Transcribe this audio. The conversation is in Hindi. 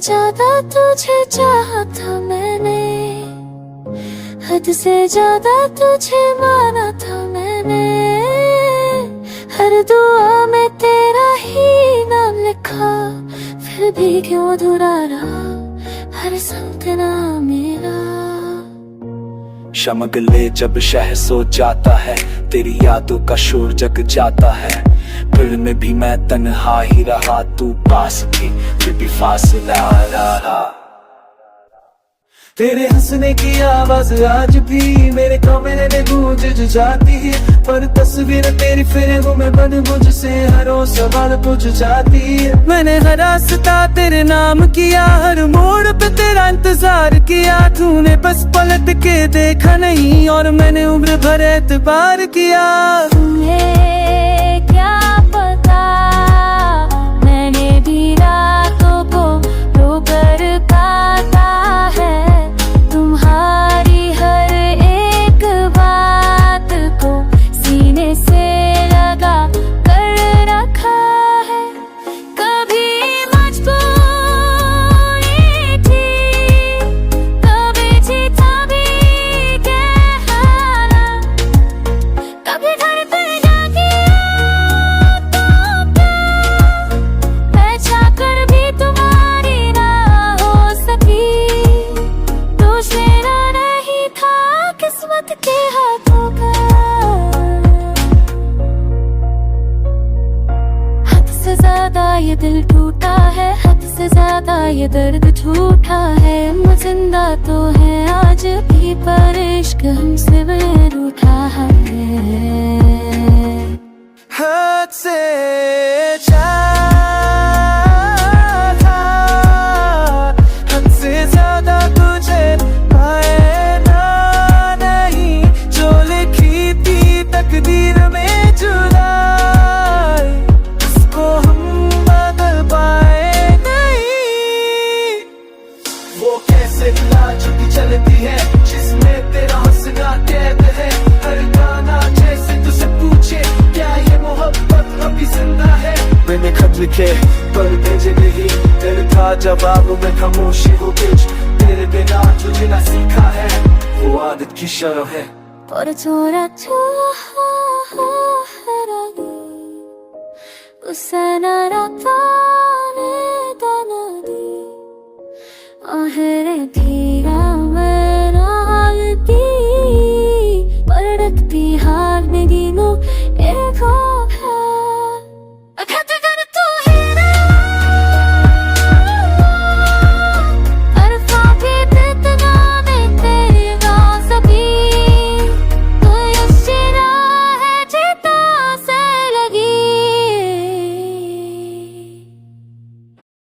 ज्यादा तुझे चाहा था मैंने, हद से ज्यादा तुझे माना था मैंने। हर दुआ में तेरा ही नाम लिखा, फिर भी क्यों अधूरा रहा हर सपना मेरा। शमगले जब शहर सो जाता है, तेरी यादों का शोर जग जाता है। दिल में भी मैं तन्हा ही रहा, तू पास थी फिर भी फासला रहा। तेरे हंसने की आवाज आज भी मेरे कमरे में गूंज जाती है, पर तस्वीर तेरी फिर में बन मुझसे हर सवाल पूछ जाती है। मैंने हर रास्ता तेरे नाम किया, हर मोड़ पे तेरा इंतजार किया। तूने बस पलट के देखा नहीं और मैंने उम्र भर एतबार किया। तुम्हें क्या पता मैंने भी रातों को रो कर काटा है, तुम्हारी हर एक बात को सीने से लगा कर रखा है। कभी मजबूरी थी, कभी जीता भी कहना, कभी घर पे जाके मैं चाहकर भी तुम्हारी ना हो सकी। दोष मेरा नहीं था किस्मत के हाथों का, हद से ज्यादा ये दिल टूटा है, हद से ज्यादा ये दर्द झूठा है। हम जिंदा तो है आज भी पर इश्क हमसे रूठा है। हद से चाहा, हद से ज्यादा तुझे पाए ना नहीं, जो लिखी थी तकदीर में जुदाई, उसको हम बदल पाए नहीं। वो कैसे लाजुक चलती है जिसमें तेरा हंसना कैद है, हर गाना जैसे तुझसे पूछे क्या ये मोहब्बत अभी जिंदा है। मैंने खत लिखे पर भेजे नहीं, तेरे था जवाब में खामोशी हो गई। तेरे बिना तुझे ना सीखा है, वो आदत की शर्म है। por हाल में दिनों एक